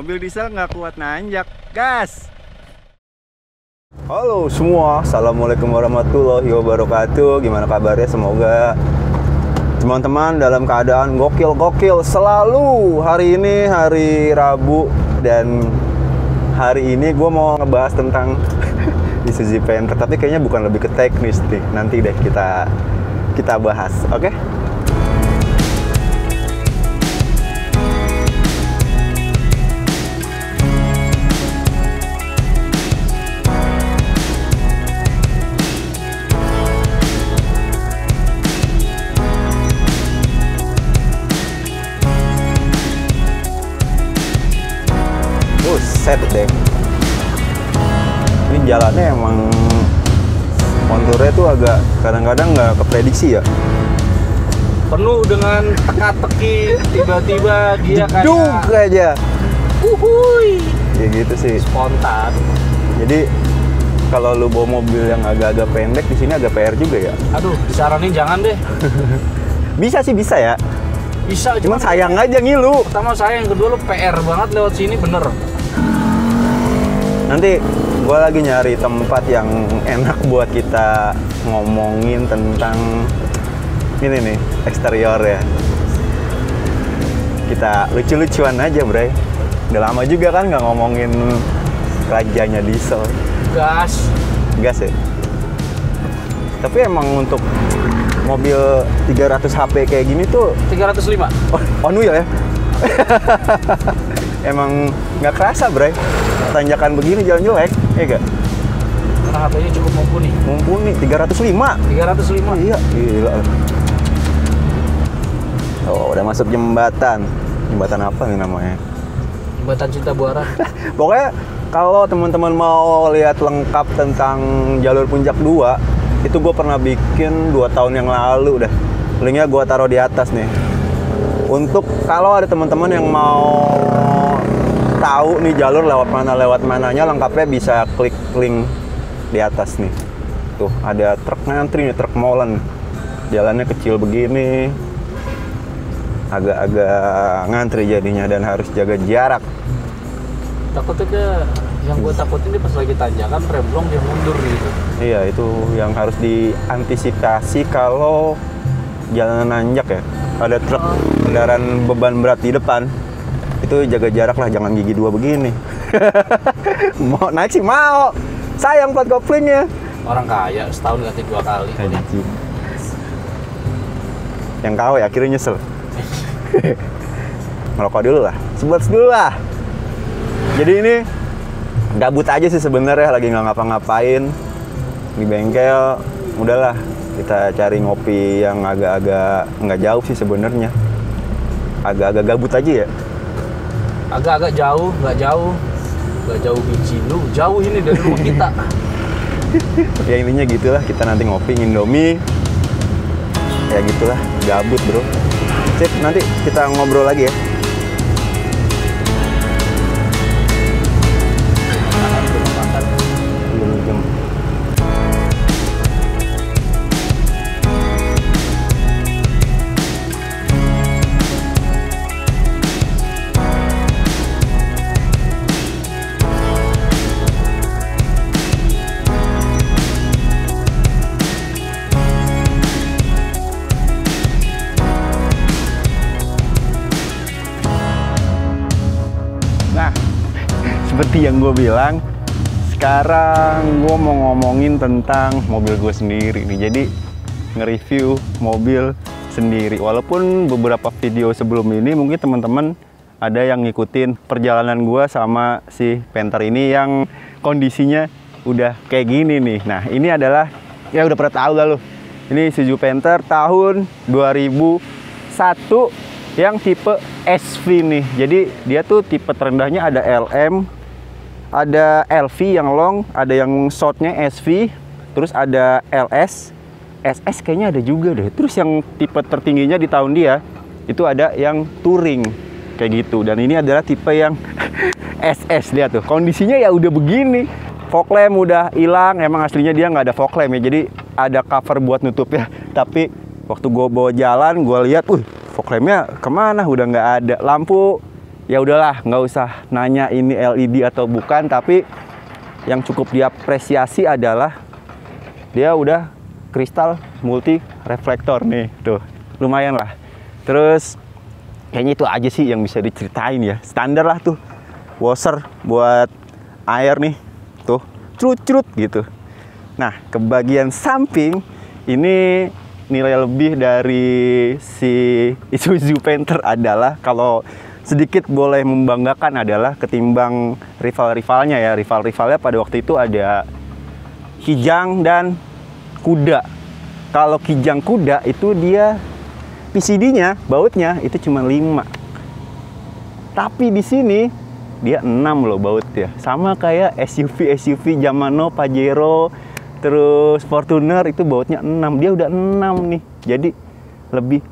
Mobil diesel nggak kuat nanjak, gas! Halo semua, assalamualaikum warahmatullahi wabarakatuh. Gimana kabarnya? Semoga teman-teman dalam keadaan gokil-gokil selalu. Hari ini hari Rabu dan hari ini gue mau ngebahas tentang Isuzu Panther, tapi kayaknya bukan lebih ke teknis nih. Nanti deh kita bahas, oke? Set deh. Ini jalannya emang konturnya tuh agak kadang-kadang nggak keprediksi ya. Penuh dengan teka-teki, tiba-tiba dia jeduk aja. Uhuy. Ya gitu sih. Spontan. Jadi kalau lu bawa mobil yang agak-agak pendek di sini agak PR juga ya. Aduh, disaranin jangan deh. Bisa sih, bisa ya. Bisa, cuman sayang aja ngilu. Pertama sayang, kedua lu PR banget lewat sini, bener. Nanti gue lagi nyari tempat yang enak buat kita ngomongin tentang ini nih, eksterior ya. Kita lucu-lucuan aja, Bray. Udah lama juga kan nggak ngomongin rajanya diesel. Gas ya? Tapi emang untuk mobil 300 HP kayak gini tuh 305? Oh, on wheel ya? Emang nggak kerasa, Bray. Tanjakan begini jalan jelek, ya gak? Karena HP-nya cukup mumpuni. Mumpuni, 305. 305? Iya, gila. Oh, udah masuk jembatan. Jembatan apa nih namanya? Jembatan Cinta Buaran. Pokoknya kalau teman-teman mau lihat lengkap tentang jalur Puncak 2, itu gue pernah bikin 2 tahun yang lalu dah. Linknya gue taruh di atas nih. Untuk kalau ada teman-teman yang mau tahu nih jalur lewat mananya, lengkapnya bisa klik link di atas nih. Tuh ada truk ngantri nih, truk molen. Jalannya kecil begini, agak-agak ngantri jadinya dan harus jaga jarak. Takutnya dia, yang gue takutin dia pas lagi tanjakan remblong dia mundur gitu. Iya, itu yang harus diantisipasi kalau jalanan nanjak ya. Ada truk kendaraan beban berat di depan. Itu jaga jarak lah, jangan gigi 2 begini. Mau naik sih mau, sayang buat koplingnya. Orang kaya setahun ganti 2 kali. Yang kau ya akhirnya nyesel. Ngerokok dulu lah, sebut dulu lah. Jadi ini gabut aja sih sebenarnya, lagi nggak ngapa-ngapain di bengkel. Udahlah, kita cari ngopi yang agak-agak nggak jauh sih sebenarnya. Agak-agak gabut aja ya. Agak-agak jauh, nggak jauh biji lu, jauh ini dari rumah kita. Ya intinya gitulah, kita nanti ngopi Indomie. Ya gitulah, gabut bro. Sip, nanti kita ngobrol lagi ya. Seperti yang gue bilang, sekarang gue mau ngomongin tentang mobil gue sendiri nih. Jadi nge-review mobil sendiri. Walaupun beberapa video sebelum ini mungkin teman-teman ada yang ngikutin perjalanan gue sama si Panther ini yang kondisinya udah kayak gini nih. Nah ini adalah, ya udah pernah tahu lah lo. Ini Isuzu Panther tahun 2001 yang tipe SV nih. Jadi dia tuh tipe terendahnya ada LM, ada LV yang long, ada yang shortnya SV, terus ada LS, SS kayaknya ada juga deh. Terus yang tipe tertingginya di tahun dia itu ada yang touring kayak gitu. Dan ini adalah tipe yang SS. Lihat tuh kondisinya ya udah begini. Fog lamp udah hilang, emang aslinya dia nggak ada fog lamp ya, jadi ada cover buat nutup ya. Tapi waktu gue bawa jalan, gue lihat, fog lampnya kemana? Udah nggak ada. Lampu ya udahlah, nggak usah nanya ini LED atau bukan, tapi yang cukup diapresiasi adalah dia udah kristal multi reflektor nih, tuh lumayan lah. Terus kayaknya itu aja sih yang bisa diceritain ya, standar lah tuh washer buat air nih, tuh crut-crut gitu. Nah, ke bagian samping ini nilai lebih dari si Isuzu Panther adalah, kalau sedikit boleh membanggakan adalah ketimbang rival-rivalnya ya. Rival-rivalnya pada waktu itu ada Kijang dan Kuda. Kalau Kijang Kuda itu dia PCD-nya, bautnya itu cuma 5. Tapi di sini dia 6 loh bautnya. Sama kayak SUV zaman now, Pajero, terus Fortuner itu bautnya 6. Dia udah 6 nih. Jadi lebih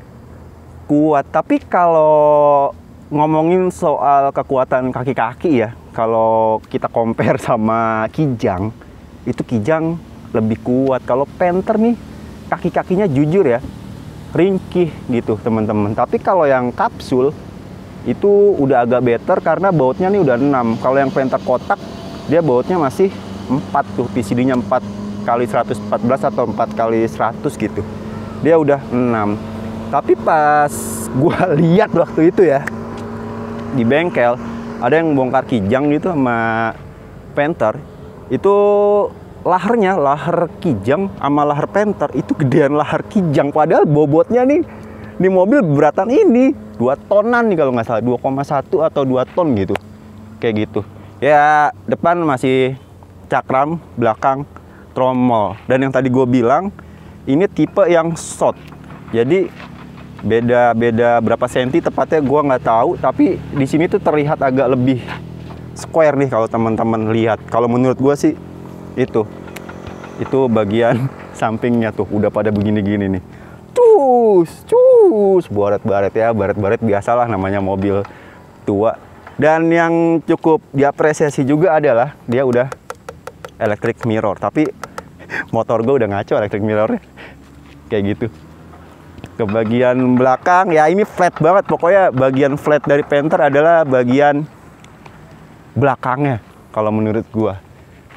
kuat. Tapi kalau ngomongin soal kekuatan kaki-kaki ya, kalau kita compare sama Kijang, itu Kijang lebih kuat. Kalau Panther nih, kaki-kakinya jujur ya, ringkih gitu teman-teman. Tapi kalau yang kapsul, itu udah agak better karena bautnya nih udah 6. Kalau yang Panther kotak, dia bautnya masih 4 tuh, PCD-nya 4 kali 114 atau 4 kali 100 gitu. Dia udah 6. Tapi pas gua lihat waktu itu ya, di bengkel ada yang bongkar Kijang gitu sama Panther, itu laharnya, lahar Kijang sama lahar Panther itu gedean lahar Kijang, padahal bobotnya nih di mobil beratan ini 2 tonan nih kalau nggak salah, 2,1 atau 2 ton gitu, kayak gitu ya. Depan masih cakram, belakang tromol. Dan yang tadi gue bilang ini tipe yang short, jadi beda berapa senti tepatnya gue nggak tahu, tapi di sini tuh terlihat agak lebih square nih kalau teman-teman lihat. Kalau menurut gue sih itu bagian sampingnya tuh udah pada begini-gini nih, cus baret ya, baret biasalah namanya mobil tua. Dan yang cukup diapresiasi juga adalah dia udah electric mirror, tapi motor gue udah ngaco electric mirrornya kayak gitu. Ke bagian belakang ya ini flat banget, pokoknya bagian flat dari Panther adalah bagian belakangnya kalau menurut gua.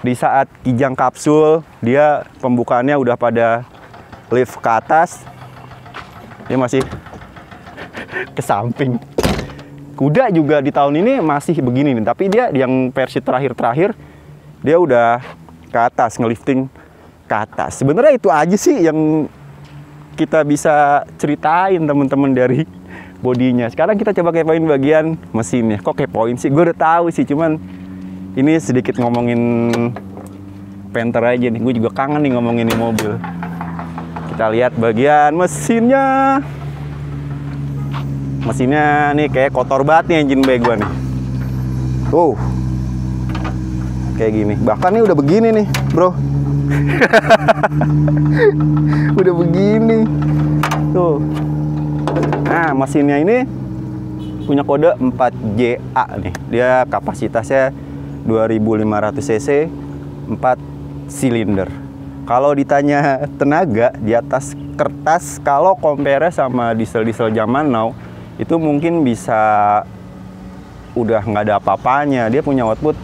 Di saat Kijang kapsul dia pembukaannya udah pada lift ke atas, dia masih ke samping. Kuda juga di tahun ini masih begini nih, tapi dia yang versi terakhir dia udah ke atas, ngelifting ke atas. Sebenarnya itu aja sih yang kita bisa ceritain teman-teman dari bodinya. Sekarang kita coba kepoin bagian mesinnya. Kok kepoin sih? Gue udah tahu sih, cuman ini sedikit ngomongin Panther aja nih. Gue juga kangen nih ngomongin ini mobil. Kita lihat bagian mesinnya. Mesinnya nih kayak kotor banget nih engine bay gue nih. Kayak gini. Bahkan nih udah begini nih, bro. Udah begini tuh. Nah, mesinnya ini punya kode 4JA nih. Dia kapasitasnya 2500 cc, 4 silinder. Kalau ditanya tenaga di atas kertas, kalau compare sama diesel-diesel zaman now, itu mungkin bisa udah nggak ada apa-apanya. Dia punya output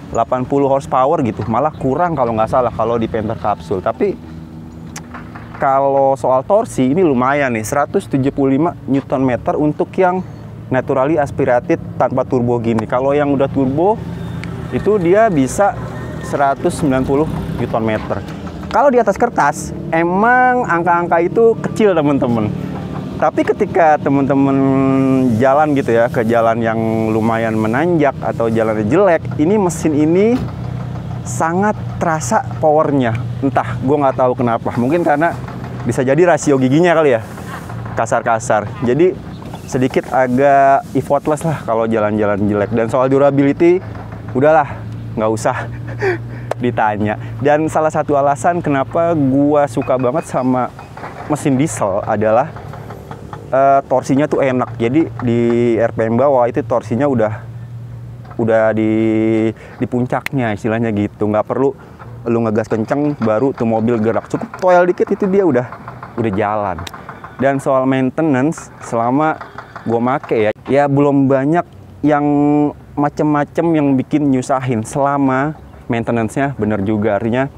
80 horsepower gitu, malah kurang kalau nggak salah kalau di Panther kapsul. Tapi kalau soal torsi ini lumayan nih, 175 Nm untuk yang naturally aspirated tanpa turbo gini. Kalau yang udah turbo itu dia bisa 190 Nm. Kalau di atas kertas emang angka-angka itu kecil teman-teman. Tapi ketika teman-teman jalan gitu ya, ke jalan yang lumayan menanjak atau jalannya jelek, ini mesin ini sangat terasa powernya. Entah, gue nggak tahu kenapa. Mungkin karena bisa jadi rasio giginya kali ya, kasar-kasar. Jadi sedikit agak effortless lah kalau jalan-jalan jelek. Dan soal durability, udahlah, nggak usah ditanya. Dan salah satu alasan kenapa gue suka banget sama mesin diesel adalah torsinya tuh enak. Jadi di RPM bawah itu torsinya udah di puncaknya istilahnya gitu. Nggak perlu lu ngegas kenceng baru tuh mobil gerak. Cukup toel dikit itu dia udah jalan. Dan soal maintenance selama gue make ya belum banyak yang macem-macem yang bikin nyusahin selama maintenance-nya bener juga. Artinya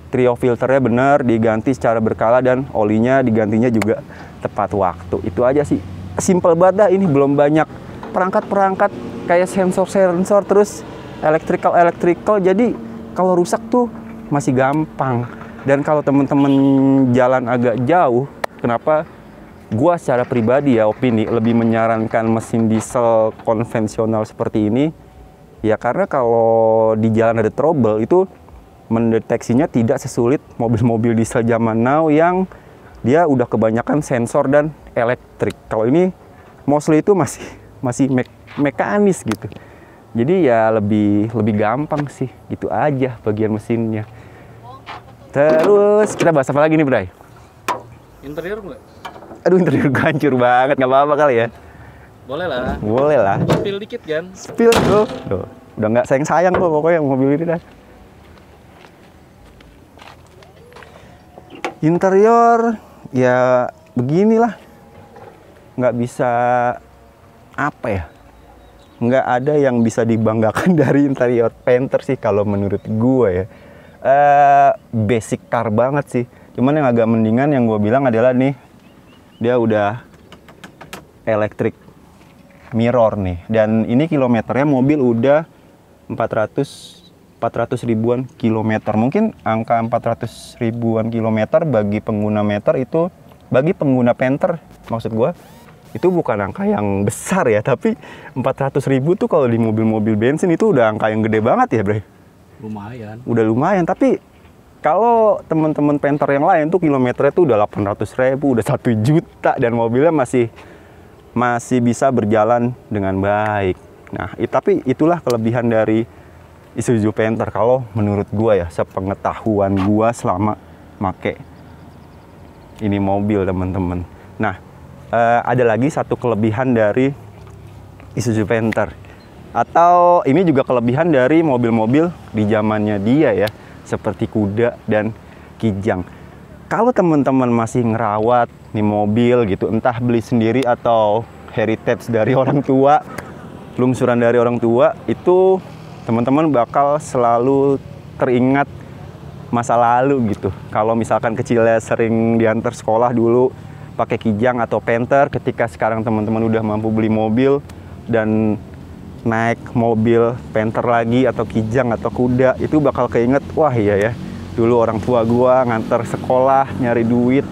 trio filternya bener, diganti secara berkala, dan olinya digantinya juga tepat waktu. Itu aja sih, simple banget dah. Ini belum banyak perangkat-perangkat kayak sensor-sensor terus electrical. Jadi kalau rusak tuh masih gampang. Dan kalau temen-temen jalan agak jauh, kenapa gua secara pribadi ya, opini, lebih menyarankan mesin diesel konvensional seperti ini, ya karena kalau di jalan ada trouble itu mendeteksinya tidak sesulit mobil-mobil diesel zaman now yang dia udah kebanyakan sensor dan elektrik. Kalau ini mostly itu masih mekanis gitu. Jadi ya lebih gampang sih, gitu aja bagian mesinnya. Terus kita bahas apa lagi nih, Bray? Interior nggak? Aduh, interior gue hancur banget, nggak apa-apa kali ya? Boleh lah. Boleh lah. Spill dikit kan? Spill tuh. Udah nggak sayang kok pokoknya mobil ini dah. Interior ya beginilah, nggak bisa apa ya, nggak ada yang bisa dibanggakan dari interior Panther sih kalau menurut gue ya. Basic car banget sih. Cuman yang agak mendingan yang gue bilang adalah nih, dia udah electric mirror nih, dan ini kilometernya mobil udah 400 ribuan kilometer. Mungkin angka 400 ribuan kilometer bagi pengguna meter itu, bagi pengguna Panther maksud gue, itu bukan angka yang besar ya. Tapi 400 ribu tuh kalau di mobil-mobil bensin itu udah angka yang gede banget ya, Bre. Lumayan. Udah lumayan. Tapi kalau teman-teman Panther yang lain tuh kilometernya tuh udah 800 ribu, udah 1 juta, dan mobilnya masih bisa berjalan dengan baik. Nah, tapi itulah kelebihan dari Isuzu Panther kalau menurut gua ya, sepengetahuan gua selama make ini mobil, teman-teman. Nah, ada lagi satu kelebihan dari Isuzu Panther, atau ini juga kelebihan dari mobil-mobil di zamannya dia ya, seperti Kuda dan Kijang. Kalau teman-teman masih ngerawat nih mobil gitu, entah beli sendiri atau heritage dari orang tua, lungsuran dari orang tua, itu teman-teman bakal selalu teringat masa lalu gitu. Kalau misalkan kecilnya sering diantar sekolah dulu pakai Kijang atau Panther, ketika sekarang teman-teman udah mampu beli mobil dan naik mobil Panther lagi atau Kijang atau Kuda, itu bakal keinget, wah iya ya, dulu orang tua gua nganter sekolah nyari duit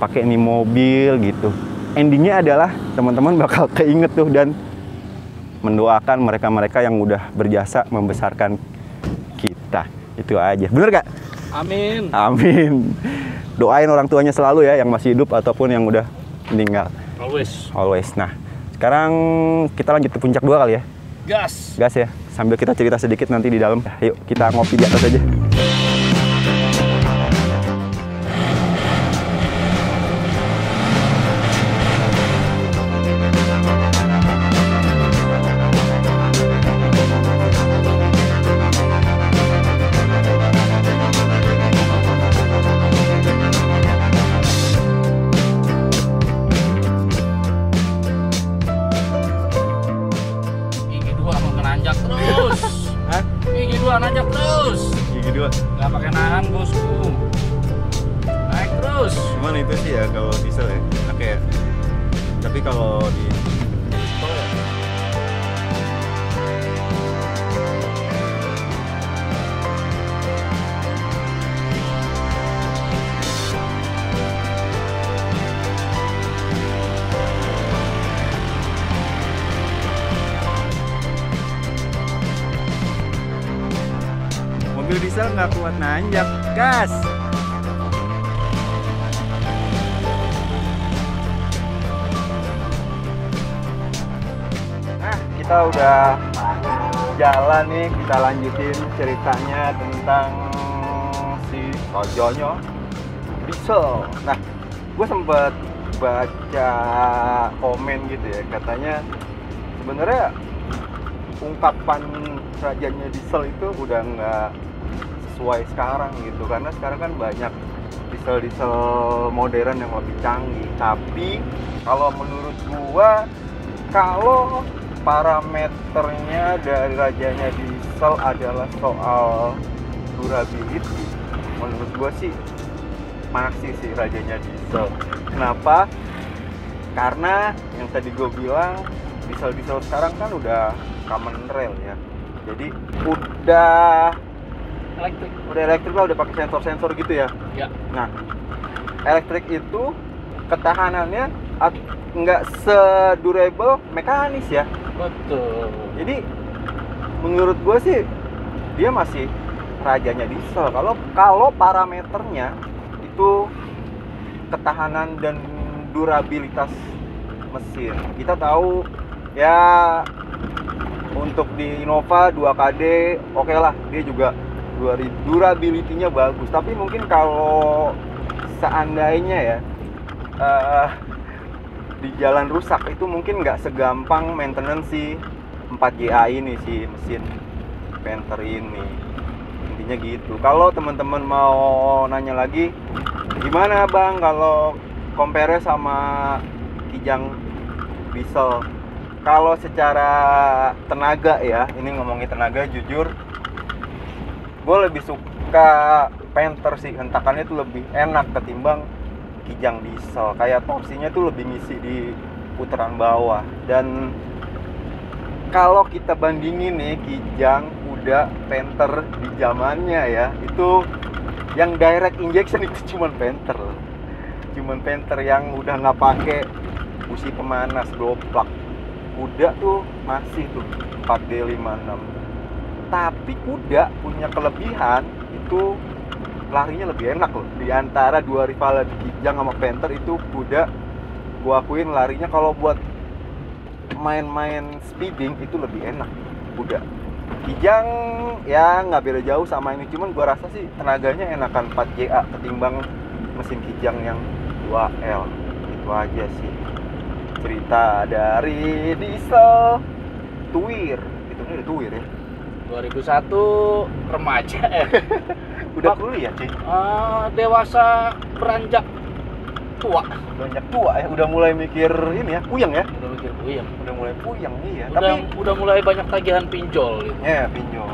pakai ini mobil gitu. Endingnya adalah teman-teman bakal keinget tuh, dan mendoakan mereka-mereka yang udah berjasa membesarkan kita. Itu aja. Bener gak? Amin. Amin. Doain orang tuanya selalu ya, yang masih hidup ataupun yang udah meninggal. Always. Nah, sekarang kita lanjut ke puncak 2 kali ya. Gas. Gas ya. Sambil kita cerita sedikit nanti di dalam. Yuk, kita ngopi di atas aja. Nanjak terus. Gigi 2. Nggak pakai nahan, bosku. Naik terus. Cuman itu sih ya kalau diesel ya, oke. Tapi kalau di mobil diesel nggak kuat nanjak, gas. Nah, kita udah jalan nih, kita lanjutin ceritanya tentang si Tojonyo diesel. Nah, gue sempet baca komen gitu ya, katanya sebenarnya ungkapan rajanya diesel itu udah nggak sesuai sekarang gitu, karena sekarang kan banyak diesel modern yang lebih canggih. Tapi kalau menurut gua, kalau parameternya dari rajanya diesel adalah soal durability. Menurut gue sih masih sih rajanya diesel. Kenapa? Karena yang tadi gue bilang diesel sekarang kan udah common rail ya. Jadi udah elektrik lah, udah pakai sensor gitu ya. Ya. Nah, elektrik itu ketahanannya nggak sedurable mekanis ya. Betul. Jadi menurut gue sih dia masih rajanya diesel. Kalau parameternya itu ketahanan dan durabilitas mesin. Kita tahu ya untuk di Innova 2KD oke lah, dia juga durability-nya bagus. Tapi mungkin kalau seandainya ya di jalan rusak itu mungkin nggak segampang maintenance si 4JA ini, si mesin Panther ini. Intinya gitu. Kalau teman-teman mau nanya lagi, gimana bang kalau compare sama Kijang diesel? Kalau secara tenaga ya, ini ngomongin tenaga, jujur gue lebih suka Panther sih. Hentakannya tuh lebih enak ketimbang Kijang diesel. Kayak torsinya tuh lebih ngisi di putaran bawah. Dan kalau kita bandingin nih Kijang, Kuda, Panther di zamannya ya, itu yang direct injection itu cuman Panther. Cuman Panther yang udah nggak pakai busi pemanas, doplak. Kuda tuh masih tuh 4D56. Tapi Kuda punya kelebihan itu larinya lebih enak loh. Di antara dua rival Kijang sama Panther itu Kuda, gua akuin larinya kalau buat main-main speeding itu lebih enak Kuda. Kijang ya nggak beda jauh sama ini, cuman gua rasa sih tenaganya enakan 4JA ketimbang mesin Kijang yang 2L. Itu aja sih cerita dari diesel Tuir. Itu nih udah Tuir ya. 2001 remaja Udah kuliah sih. Dewasa beranjak tua. Banyak tua ya, udah mulai mikir ini ya, puyeng ya. Udah mikir puyeng. Udah mulai puyeng iya. Udah mulai banyak tagihan pinjol gitu. Ya, pinjol.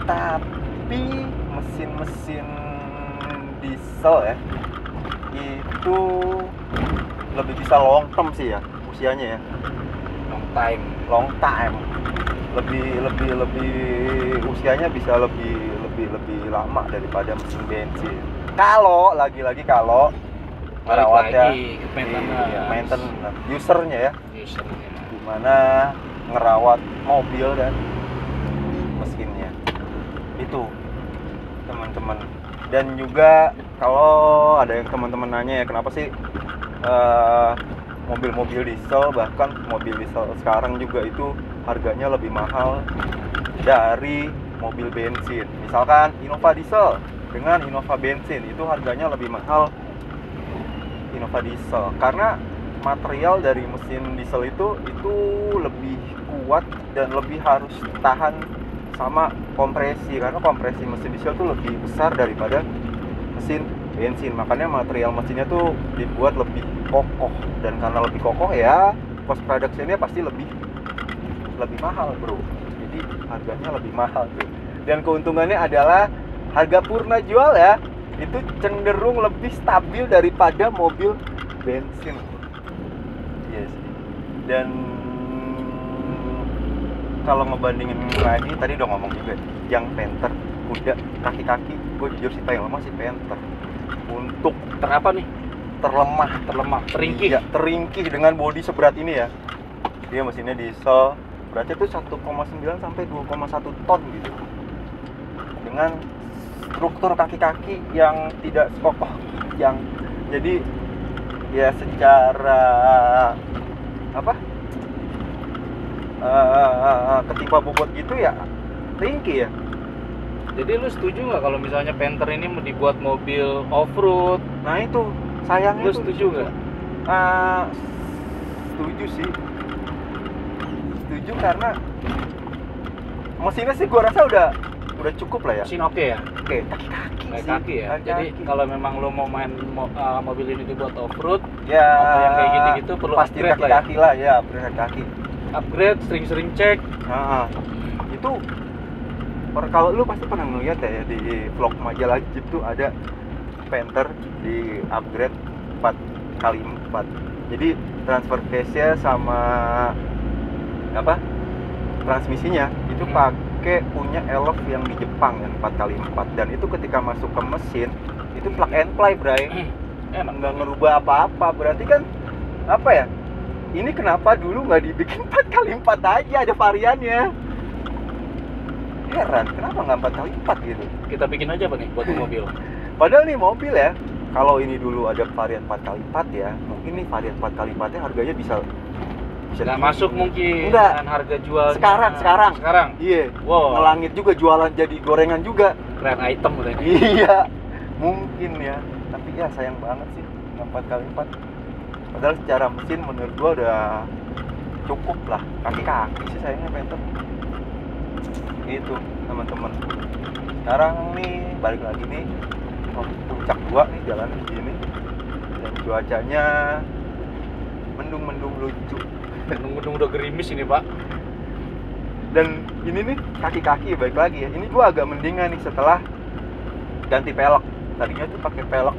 Tapi mesin-mesin diesel ya itu lebih bisa long term sih ya usianya ya. Long time. Lebih usianya bisa lebih lama daripada mesin bensin. Kalau lagi-lagi kalau merawatnya maintenance usernya ya. Gimana ngerawat mobil dan mesinnya. Itu teman-teman. Dan juga kalau ada yang teman-teman nanya ya kenapa sih mobil-mobil diesel, bahkan mobil diesel sekarang juga itu harganya lebih mahal dari mobil bensin. Misalkan Innova diesel dengan Innova bensin itu harganya lebih mahal Innova diesel karena material dari mesin diesel itu lebih kuat dan lebih harus tahan sama kompresi, karena kompresi mesin diesel itu lebih besar daripada mesin bensin. Makanya material mesinnya tuh dibuat lebih kokoh, dan karena lebih kokoh ya cost production-nya pasti lebih mahal bro. Jadi harganya lebih mahal tuh. Dan keuntungannya adalah harga purna jual ya itu cenderung lebih stabil daripada mobil bensin. Yes. Dan kalau ngebandingin lagi tadi udah ngomong juga yang Panther, Kuda, kaki-kaki gue jujur sih paling lemah sih Panther. Untuk Terapa nih? Terlemah, teringkih. Iya, teringkih dengan bodi seberat ini ya. Dia mesinnya diesel, beratnya tuh 1,9 sampai 2,1 ton gitu. Dengan struktur kaki-kaki yang tidak kokoh, yang jadi ya secara ketimpa bobot gitu ya ringkih ya. Jadi lu setuju nggak kalau misalnya Panther ini mau dibuat mobil off-road? Nah itu sayangnya. Lu setuju nggak? Setuju sih. Setuju karena mesinnya sih gua rasa udah cukup lah ya. Mesin oke ya? Oke, kaki-kaki sih. Kaki ya? Jadi kalau memang lu mau main mobil ini dibuat off-road ya, atau yang kayak gini gitu perlu pasti upgrade kaki-kaki lah ya, upgrade kaki. upgrade, sering-sering cek. Nah, itu kalau lu pasti pernah ngeliat ya di vlog majalah Jeep tuh ada Panther di upgrade 4x4. Jadi transfer case-nya sama apa? Transmisinya itu pakai punya Elf yang di Jepang yang 4x4, dan itu ketika masuk ke mesin itu plug and play, Bray. Enak, Nggak ngerubah apa-apa. Berarti kan apa ya? Ini kenapa dulu nggak dibikin 4x4 aja, ada variannya? Heran, kenapa nggak 4x4 gitu? Kita bikin aja apa nih buat mobil? Padahal nih mobil ya, kalau ini dulu ada varian 4x4 ya, mungkin nih varian 4x4-nya harganya bisa Nggak masuk mungkin Enggak. dengan harga jualnya. Sekarang. Iya. Wow. Ngelangit juga, jualan jadi gorengan juga. Keren item udah ini. Iya. Mungkin ya. Tapi ya sayang banget sih 4x4. Padahal secara mesin menurut gua udah cukup lah. Kaki-kaki sih sayangnya Panther. Itu teman-teman. Sekarang nih balik lagi nih puncak gua nih jalan begini. Dan cuacanya mendung-mendung lucu. Mendung-mendung udah gerimis ini, Pak. Dan ini nih kaki-kaki baik lagi ya. Ini gua agak mendingan nih setelah ganti pelek. Tadinya tuh pakai pelek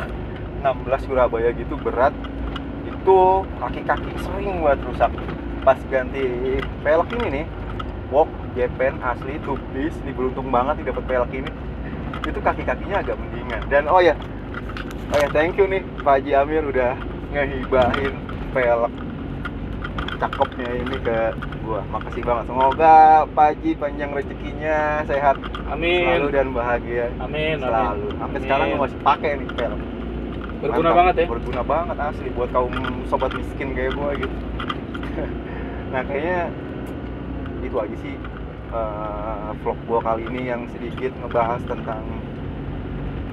16 Surabaya gitu berat. Itu kaki-kaki sering buat rusak. Pas ganti pelek ini nih, Wok Japan asli tubis, ini beruntung banget nih dapat pelek ini. Itu kaki-kakinya agak mendingan. Dan oh ya thank you nih Pak Haji Amir udah ngehibahin pelek cakepnya ini ke gua. Makasih banget. Semoga Pak Haji panjang rezekinya, sehat Amin. selalu dan bahagia. Amin. Selalu. Sampai sekarang gua masih pakai nih pelek. Berguna Mantap. banget ya. Berguna banget asli buat kaum sobat miskin kayak gua gitu. Nah kayaknya itu aja sih vlog gua kali ini yang sedikit ngebahas tentang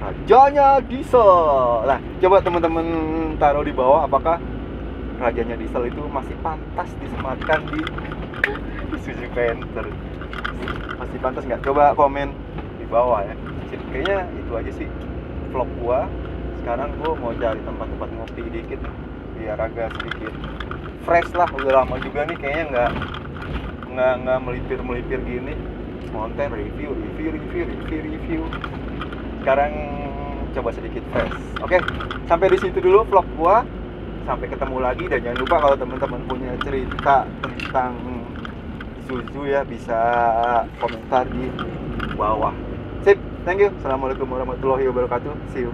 rajanya diesel. Nah, coba teman-teman taruh di bawah apakah rajanya diesel itu masih pantas disematkan di Isuzu Panther. Masih pantas nggak? Coba komen di bawah ya. Kayaknya itu aja sih vlog gua. Sekarang gua mau cari tempat-tempat ngopi dikit biar agak sedikit fresh lah. Udah lama juga nih kayaknya nggak melipir gini. Konten review. Sekarang coba sedikit fresh. Oke, sampai di situ dulu vlog gua. Sampai ketemu lagi, dan jangan lupa kalau teman-teman punya cerita tentang Isuzu ya bisa komentar di bawah. Sip, thank you. Assalamualaikum warahmatullahi wabarakatuh. See you.